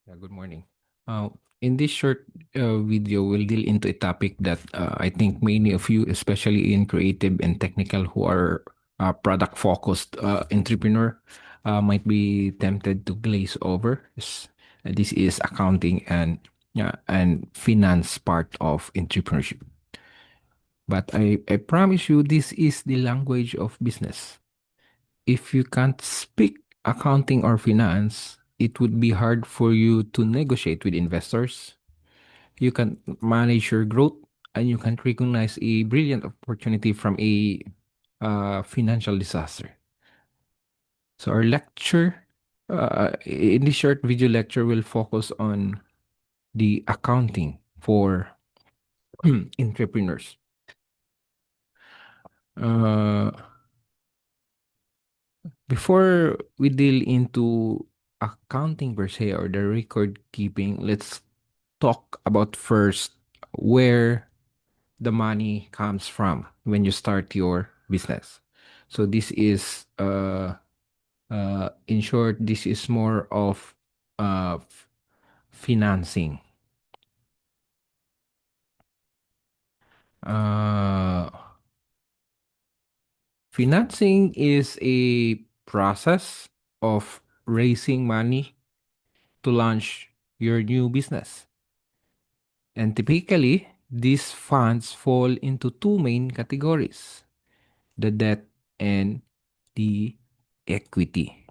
Yeah, good morning. Uh, in this short video, we'll deal into a topic that I think many of you, especially in creative and technical, who are product-focused entrepreneur, might be tempted to glaze over. This is accounting and finance part of entrepreneurship. But I promise you, this is the language of business. If you can't speak accounting or finance, it would be hard for you to negotiate with investors. You can manage your growth and you can recognize a brilliant opportunity from a financial disaster. So, our lecture, in this short video lecture, will focus on the accounting for entrepreneurs. Uh, Before we deal into accounting per se or the record keeping, let's talk about first where the money comes from when you start your business. So this is in short, this is more of financing. Uh, Financing is a process of raising money to launch your new business. And typically, these funds fall into two main categories: the debt and the equity.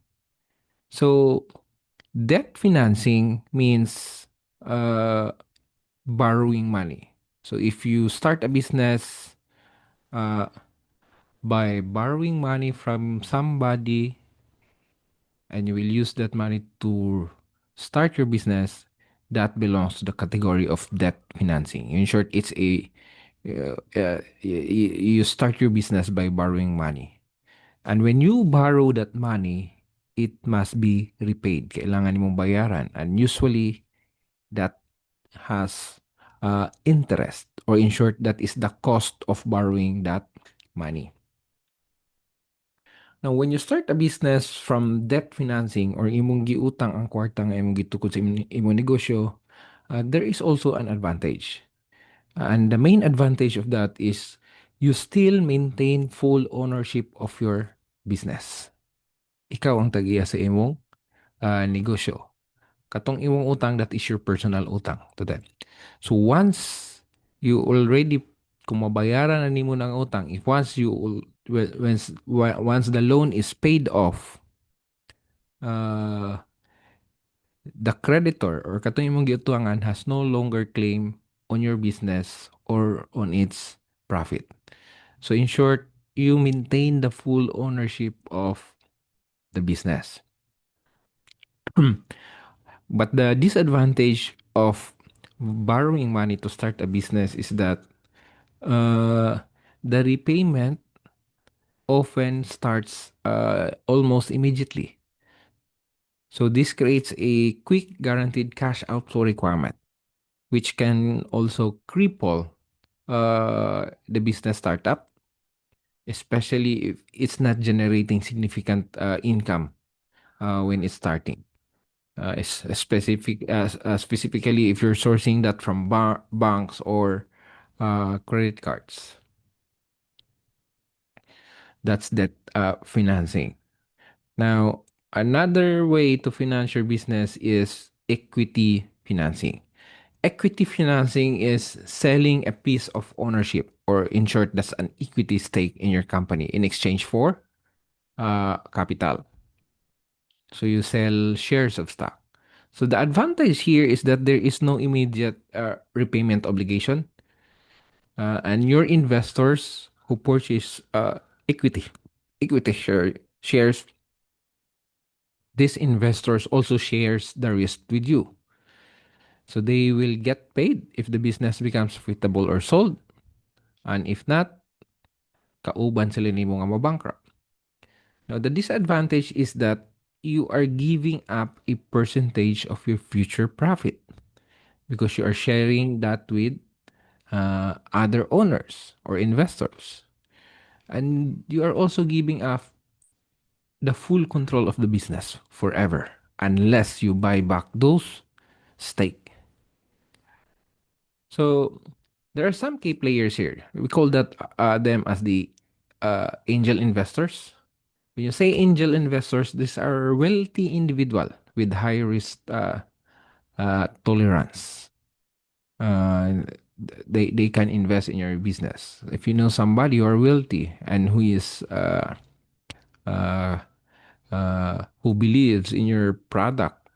So, debt financing means uh, borrowing money. So, if you start a business uh, by borrowing money from somebody and you will use that money to start your business, that belongs to the category of debt financing. In short, it's a you start your business by borrowing money. And when you borrow that money, it must be repaid. Kailangan mong bayaran. And usually, that has interest. Or in short, that is the cost of borrowing that money. Now, when you start a business from debt financing or imong giutang ang kwarta nga imong gitukod sa imong negosyo, there is also an advantage. And the main advantage of that is you still maintain full ownership of your business. Ikaw ang tagiya sa imong negosyo. Katong imong utang, that is your personal utang to them. So once you already, kung mabayaran na nimo ng utang, if once you once the loan is paid off, uh, the creditor or katong imong giutangan has no longer claim on your business or on its profit. So in short, you maintain the full ownership of the business. But the disadvantage of borrowing money to start a business is that uh, the repayment often starts almost immediately. So this creates a quick guaranteed cash outflow requirement, which can also cripple the business startup, especially if it's not generating significant income when it's starting. Specifically if you're sourcing that from banks or credit cards. That's that financing. Now, another way to finance your business is equity financing. Equity financing is selling a piece of ownership, or in short, that's an equity stake in your company in exchange for capital. So you sell shares of stock. So the advantage here is that there is no immediate repayment obligation, and your investors who purchase equity shares, these investors also shares the risk with you. So they will get paid if the business becomes profitable or sold, and if not, kauban sila nimo nga mabankrupt. Now the disadvantage is that you are giving up a percentage of your future profit because you are sharing that with other owners or investors. And you are also giving up the full control of the business forever unless you buy back those stake. So there are some key players here. We call that them as the angel investors. When you say angel investors, these are wealthy individual with high risk tolerance. They can invest in your business. If you know somebody who are wealthy and who is uh, who believes in your product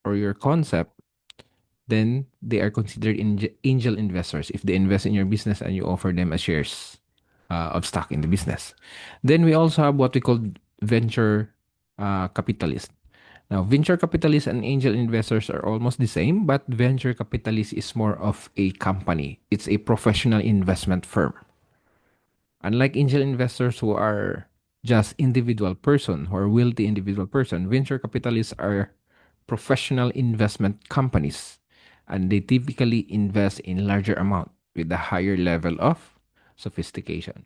or your concept, then they are considered angel investors if they invest in your business and you offer them a shares of stock in the business. Then we also have what we call venture capitalists. Now, venture capitalists and angel investors are almost the same, but venture capitalist is more of a company. It's a professional investment firm. Unlike angel investors who are just individual person, who are wealthy individual person, venture capitalists are professional investment companies, and they typically invest in larger amount with a higher level of sophistication.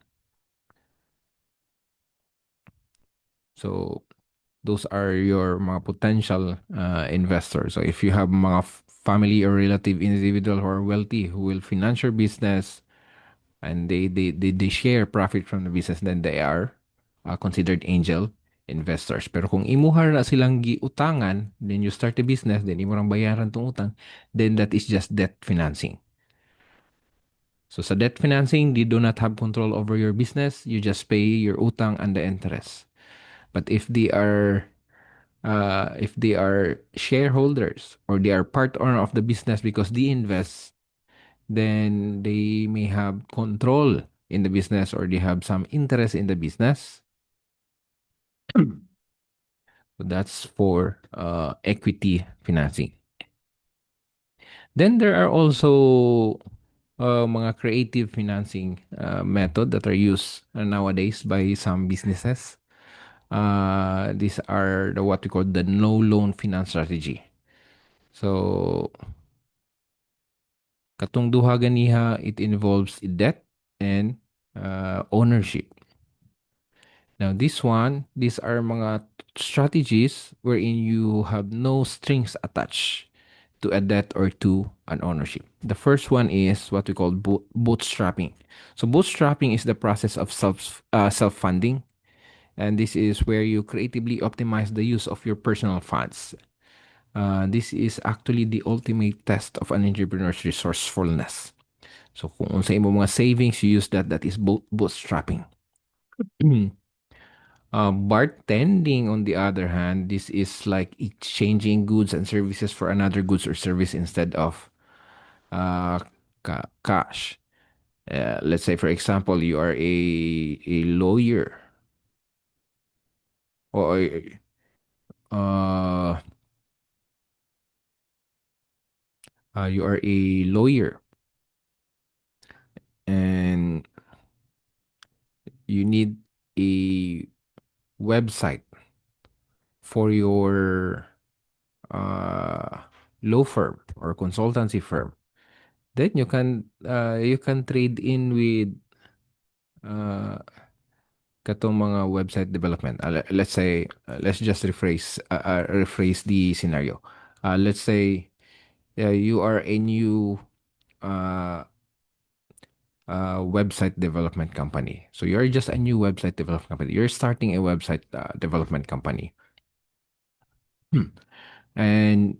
So those are your mga potential investors. So if you have mga family or relative individual who are wealthy who will finance your business and they share profit from the business, then they are considered angel investors. Pero kung imuhar na silang giutangan, then you start a business, then imo rang bayaran tong utang, then that is just debt financing. So sa debt financing, they do not have control over your business. You just pay your utang and the interest. But if they are shareholders or they are part owner of the business because they invest, then they may have control in the business or they have some interest in the business. So that's for equity financing. Then there are also mga creative financing method that are used nowadays by some businesses. These are the what we call the no loan finance strategy. So katong duha ganiha, it involves debt and ownership. Now these are mga strategies wherein you have no strings attached to a debt or to an ownership. The first one is what we call bootstrapping. So bootstrapping is the process of self-funding, and this is where you creatively optimize the use of your personal funds. This is actually the ultimate test of an entrepreneur's resourcefulness. So kung sa imo mga savings, you use that. That is bootstrapping. Bartending, on the other hand, this is like exchanging goods and services for another goods or service instead of uh, cash. Let's say, for example, you are a lawyer or uh, you are a lawyer and you need a website for your uh, law firm or consultancy firm. Then you can trade in with uh, katong mga website development. Let's say let's just rephrase the scenario. Let's say you are a new uh, website development company. So you're just a new website development company. You're starting a website development company. And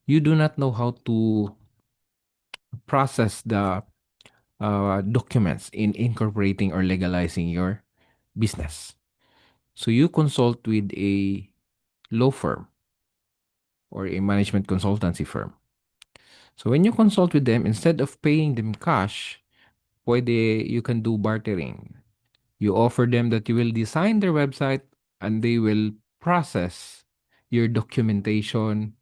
you do not know how to process the documents in incorporating or legalizing your business. So you consult with a law firm or a management consultancy firm. So when you consult with them, instead of paying them cash, you can do bartering. You offer them that you will design their website and they will process your documentation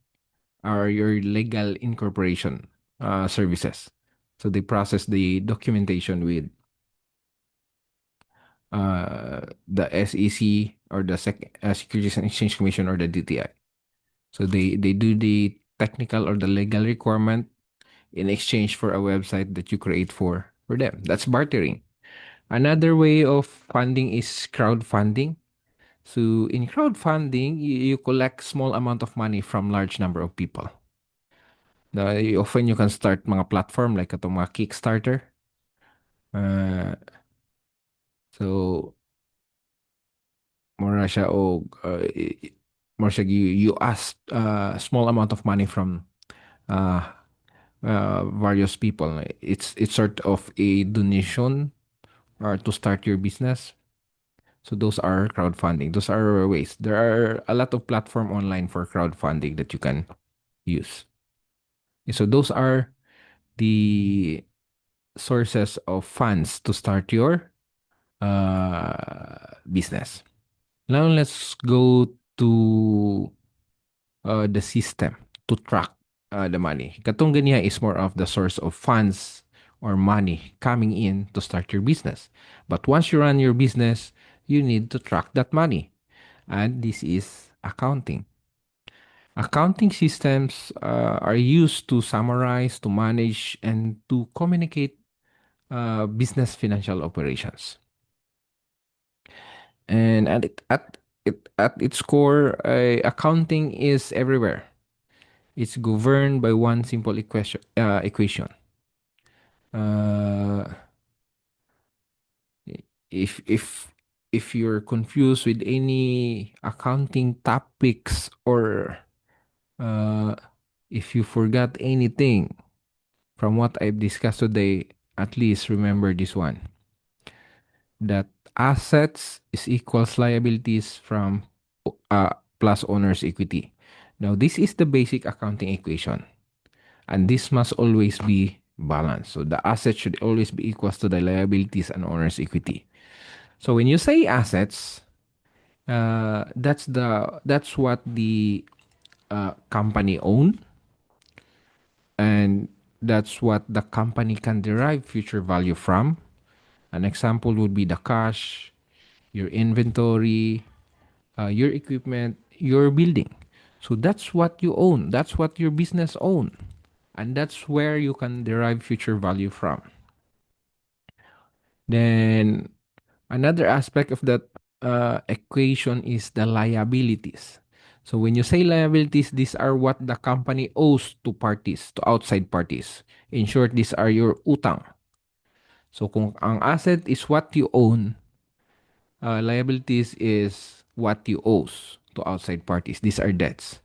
or your legal incorporation services. So they process the documentation with the SEC or the Securities and Exchange Commission or the DTI. So they do the technical or the legal requirement in exchange for a website that you create for them. That's bartering. Another way of funding is crowdfunding. So in crowdfunding, you collect small amount of money from large number of people. Often you can start mga platform like itong mga Kickstarter. Uh, so, mura siya o more siya you ask small amount of money from uh, various people. It's sort of a donation or to start your business. So those are crowdfunding. Those are ways. There are a lot of platform online for crowdfunding that you can use. So those are the sources of funds to start your business. Now let's go to the system to track the money. Katong ganiya is more of the source of funds or money coming in to start your business. But once you run your business, you need to track that money. And this is accounting. Accounting systems are used to summarize, to manage, and to communicate business financial operations. And at its core, accounting is everywhere. It's governed by one simple equation. Uh, if you're confused with any accounting topics or uh, if you forgot anything from what I've discussed today, at least remember this one: that assets is equals liabilities from plus owner's equity. Now, this is the basic accounting equation, and this must always be balanced. So the assets should always be equals to the liabilities and owner's equity. So when you say assets, that's what the company own, and that's what the company can derive future value from. An example would be the cash, your inventory, your equipment, your building. So that's what you own. That's what your business own, and that's where you can derive future value from. Then another aspect of that equation is the liabilities. So when you say liabilities, these are what the company owes to parties, to outside parties. In short, these are your utang. So kung ang asset is what you own, liabilities is what you owes to outside parties. These are debts.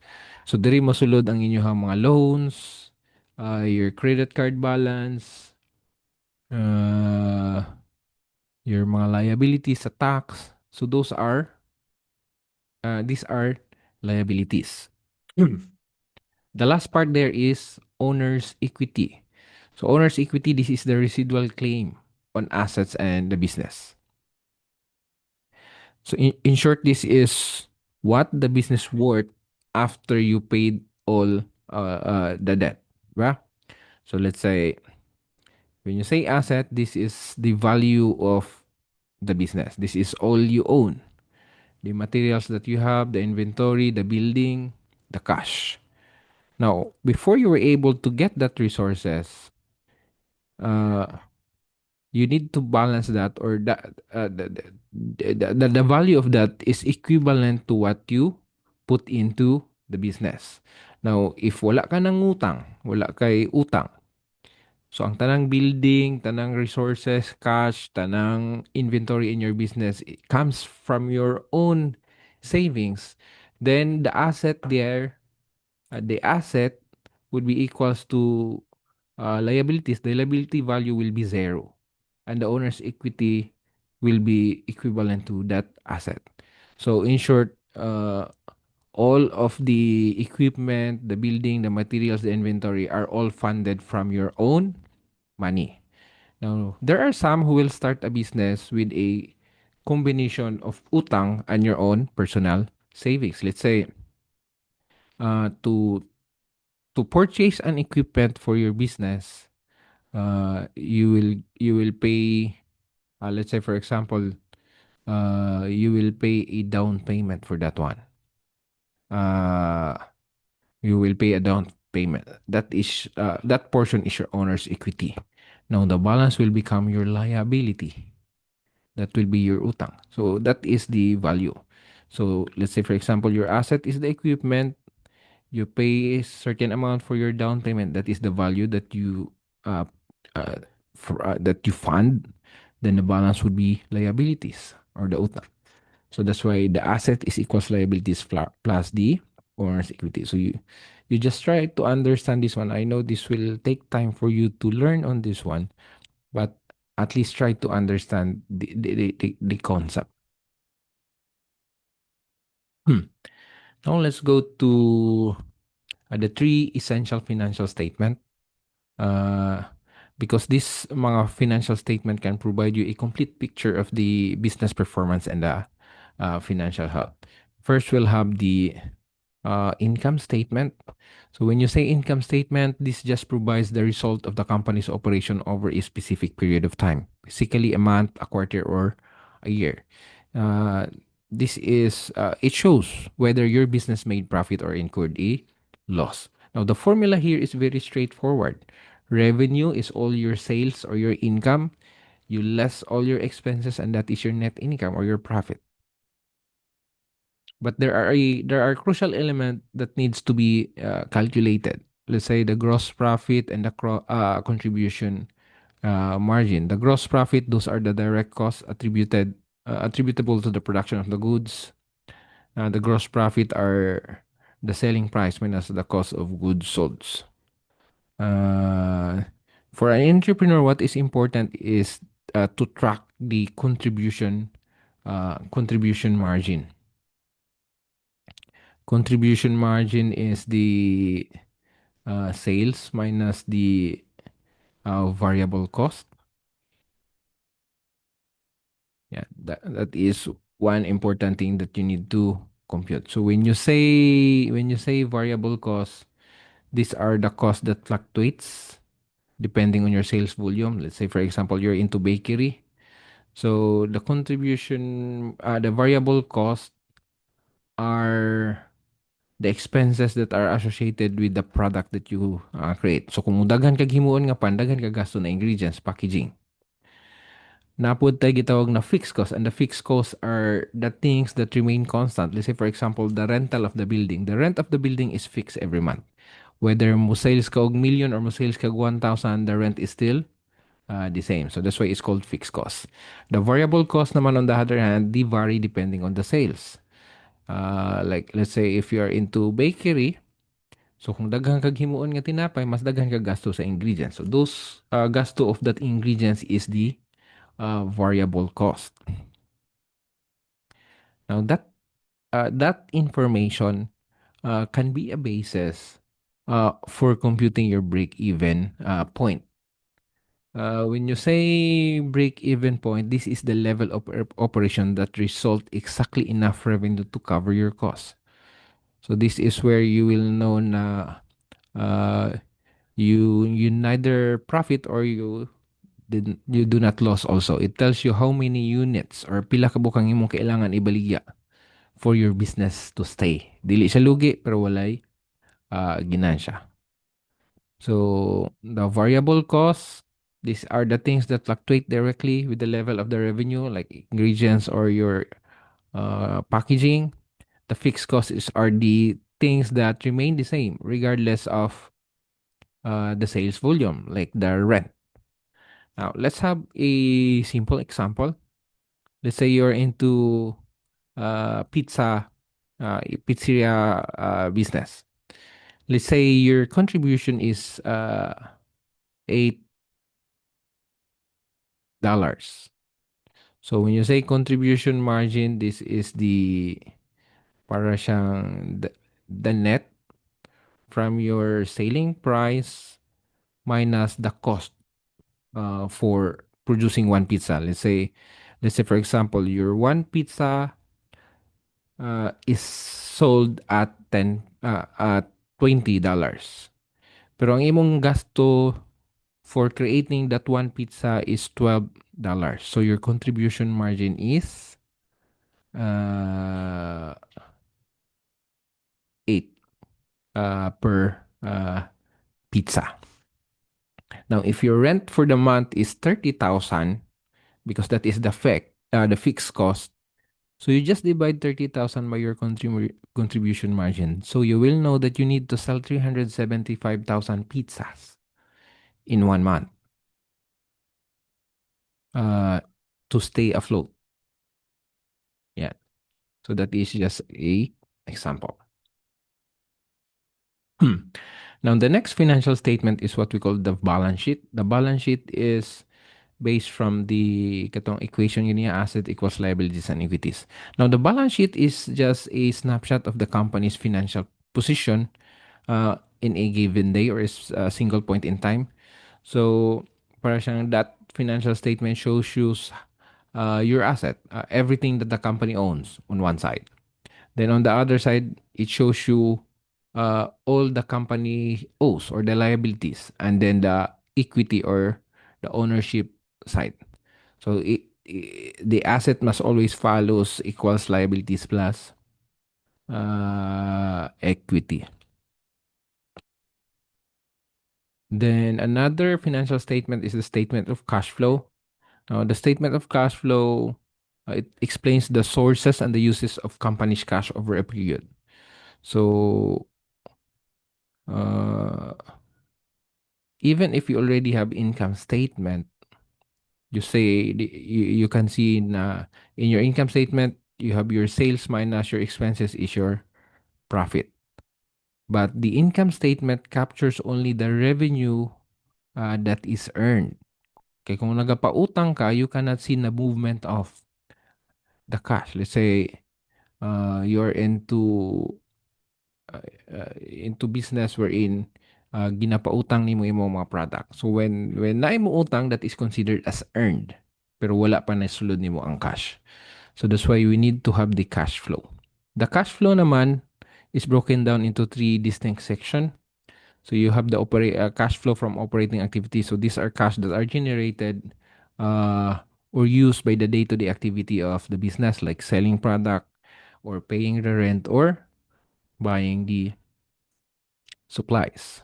So diri mosulod ang inyong mga loans, your credit card balance, uh, your mga liabilities sa tax. So these are liabilities. The last part there is owner's equity. So owner's equity, this is the residual claim on assets and the business. So in short, this is what the business worth after you paid all the debt. Right? So let's say when you say asset, this is the value of the business. This is all you own. The materials that you have, the inventory, the building, the cash. Now, before you were able to get that resources, uh, you need to balance that, or the value of that is equivalent to what you put into the business. Now, if wala ka ng utang, wala kay utang, so ang tanang building, tanang resources, cash, tanang inventory in your business, it comes from your own savings, then the asset would be equals to liabilities. The liability value will be zero, and the owner's equity will be equivalent to that asset. So in short, all of the equipment, the building, the materials, the inventory are all funded from your own money. Now, there are some who will start a business with a combination of utang and your own personal savings. Let's say, to purchase an equipment for your business, you will pay. Let's say, for example, you will pay a down payment for that one. Uh, you will pay a down payment. That portion is your owner's equity. Now the balance will become your liability. That will be your utang. So that is the value. So let's say, for example, your asset is the equipment, You pay a certain amount for your down payment. That is the value that you uh, uh, that you fund. Then the balance would be liabilities or the utang. So that's why the asset is equals liabilities plus the owner's equity. So you just try to understand this one. I know this will take time for you to learn on this one, but at least try to understand the concept. Hmm. Now let's go to the three essential financial statement. Uh, because this mga financial statement can provide you a complete picture of the business performance and the financial health. First, we'll have the income statement. So when you say income statement, this just provides the result of the company's operation over a specific period of time, basically a month, a quarter, or a year. Uh, this is it shows whether your business made profit or incurred a loss. Now the formula here is very straightforward. Revenue is all your sales or your income. You less all your expenses, and that is your net income or your profit. But there are crucial element that needs to be calculated. Let's say the gross profit and the contribution margin. The gross profit, those are the direct costs attributable to the production of the goods. The gross profit are the selling price minus the cost of goods sold. Uh, for an entrepreneur, what is important is to track the contribution margin. Contribution margin is the sales minus the variable cost. Yeah, that is one important thing that you need to compute. So when you say variable cost, these are the costs that fluctuates depending on your sales volume. Let's say for example you're into bakery. So the variable costs are the expenses that are associated with the product that you create. So kung daghan kag himuon nga pan, daghan kag gasto na ingredients, packaging. Napod tayo gitawag na fixed costs, and the fixed costs are the things that remain constant. Let's say for example, the rental of the building. The rent of the building is fixed every month. Whether mo sales ka og million or mo sales ka 1,000, the rent is still the same. So that's why it's called fixed costs. The variable cost naman on the other hand, they vary depending on the sales. Like let's say if you are into bakery, so kung daghan kag himuon nga tinapay, mas daghan kag gasto sa ingredients. So those gasto of that ingredients is the variable cost. Now that information can be a basis for computing your break-even point. When you say break-even point, this is the level of operation that result exactly enough revenue to cover your costs. So this is where you will know na uh, you neither profit or you do not lose also. It tells you how many units or pila ka bukang imong kailangan ibaligya for your business to stay. Dili siya lugi pero walay ginansya. So the variable costs, these are the things that fluctuate directly with the level of the revenue, like ingredients or your packaging. The fixed are the things that remain the same regardless of the sales volume, like the rent. Now, let's have a simple example. Let's say you're into pizzeria business. Let's say your contribution is $8. So when you say contribution margin, this is the para siyang the net from your selling price minus the cost for producing one pizza. Let's say for example, your one pizza is sold at $20. Pero ang imong gasto for creating that one pizza is $12. So your contribution margin is uh, 8 per pizza. Now, if your rent for the month is 30,000, because that is the fixed cost, So you just divide 30,000 by your contribution margin. So you will know that you need to sell 375,000 pizzas in 1 month uh, to stay afloat. Yeah. So that is just a example. Now, the next financial statement is what we call the balance sheet. The balance sheet is based from the katong equation yun niya, asset equals liabilities and equities. Now, the balance sheet is just a snapshot of the company's financial position in a given day or a single point in time. So, para siyang that financial statement shows you your asset, everything that the company owns on one side. Then on the other side, it shows you all the company owes or the liabilities, and then the equity or the ownership side. So the asset must always follows equals liabilities plus equity. Then another financial statement is the statement of cash flow. Now, the statement of cash flow it explains the sources and the uses of company's cash over a period. So, uh, even if you already have income statement, you say you can see in your income statement you have your sales minus your expenses is your profit. But the income statement captures only the revenue that is earned. Okay, kung nagapautang ka, you cannot see the movement of the cash. Let's say you're into business wherein ginapautang nimo imong mga product. So when naimo utang, that is considered as earned. Pero wala pa na sulod nimo ang cash. So that's why we need to have the cash flow. The cash flow naman is broken down into three distinct sections. So you have the cash flow from operating activities. So these are cash that are generated or used by the day-to-day activity of the business, like selling product or paying the rent or buying the supplies.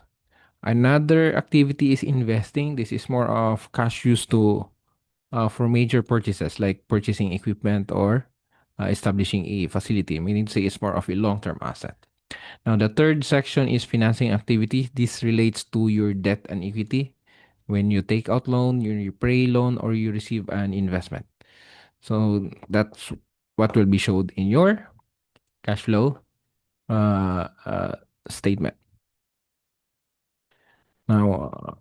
Another activity is investing. This is more of cash used to for major purchases like purchasing equipment or establishing a facility. Meaning to say it's more of a long-term asset. Now, the third section is financing activity. This relates to your debt and equity. When you take out loan, you pay loan, or you receive an investment. So that's what will be showed in your cash flow uh, uh, statement. Now,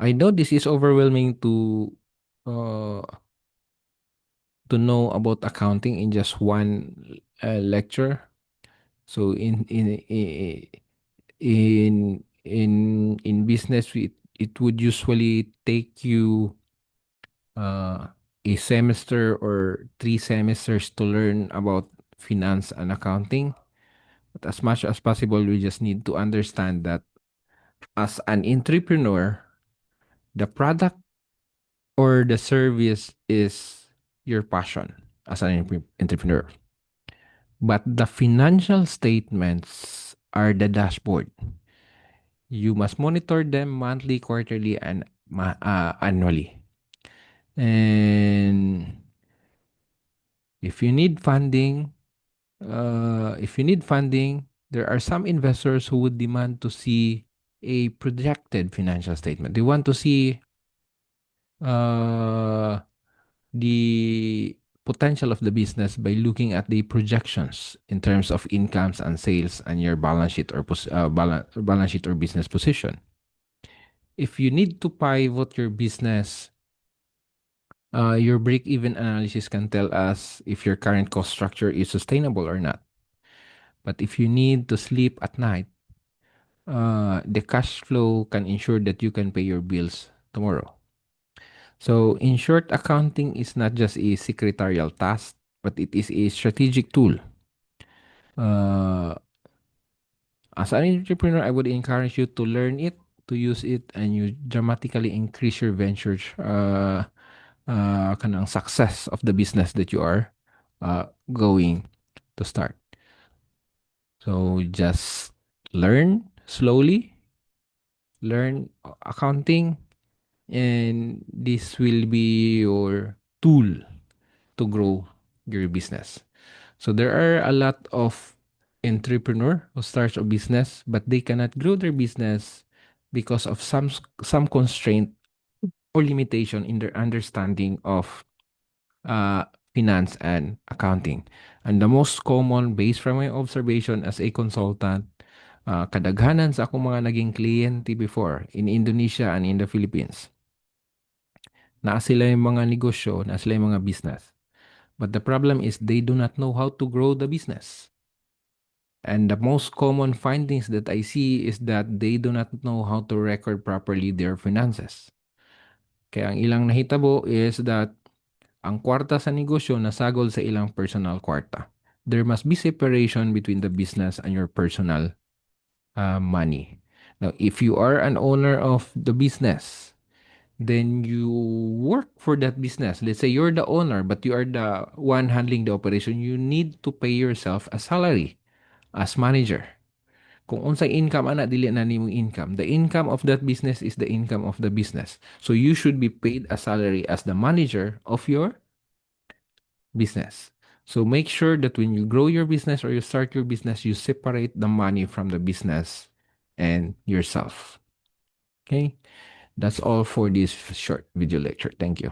I know this is overwhelming uh, to know about accounting in just one lecture. So in business, it would usually take you uh, a semester or 3 semesters to learn about finance and accounting. But as much as possible, we just need to understand that as an entrepreneur, the product or the service is your passion as an entrepreneur. But the financial statements are the dashboard. You must monitor them monthly, quarterly, and annually. And if you need funding, there are some investors who would demand to see a projected financial statement. They want to see uh, the potential of the business by looking at the projections in terms of incomes and sales and your balance sheet or balance sheet or business position. If you need to pivot your business, your break-even analysis can tell us if your current cost structure is sustainable or not. But if you need to sleep at night, the cash flow can ensure that you can pay your bills tomorrow. So, in short, accounting is not just a secretarial task, but it is a strategic tool. Uh, as an entrepreneur, I would encourage you to learn it, to use it, and you dramatically increase your ventures, kanang success of the business that you are going to start. So, just learn slowly, learn accounting, and this will be your tool to grow your business. So there are a lot of entrepreneur who starts a business, but they cannot grow their business because of some constraint or limitation in their understanding of uh, finance and accounting. And the most common, based from my observation as a consultant, kadaghanan sa akong mga naging kliyente before in Indonesia and in the Philippines, na sila yung mga negosyo, na sila yung mga business. But the problem is they do not know how to grow the business. And the most common findings that I see is that they do not know how to record properly their finances. Kaya ang ilang nahitabo is that ang kwarta sa negosyo nasagol sa ilang personal kwarta. There must be separation between the business and your personal money. Now, if you are an owner of the business, then you work for that business. Let's say you're the owner, but you are the one handling the operation. You need to pay yourself a salary as manager. Kung unsay income ana dili na nimong income. The income of that business is the income of the business. So you should be paid a salary as the manager of your business. So make sure that when you grow your business or you start your business, you separate the money from the business and yourself. Okay? That's all for this short video lecture. Thank you.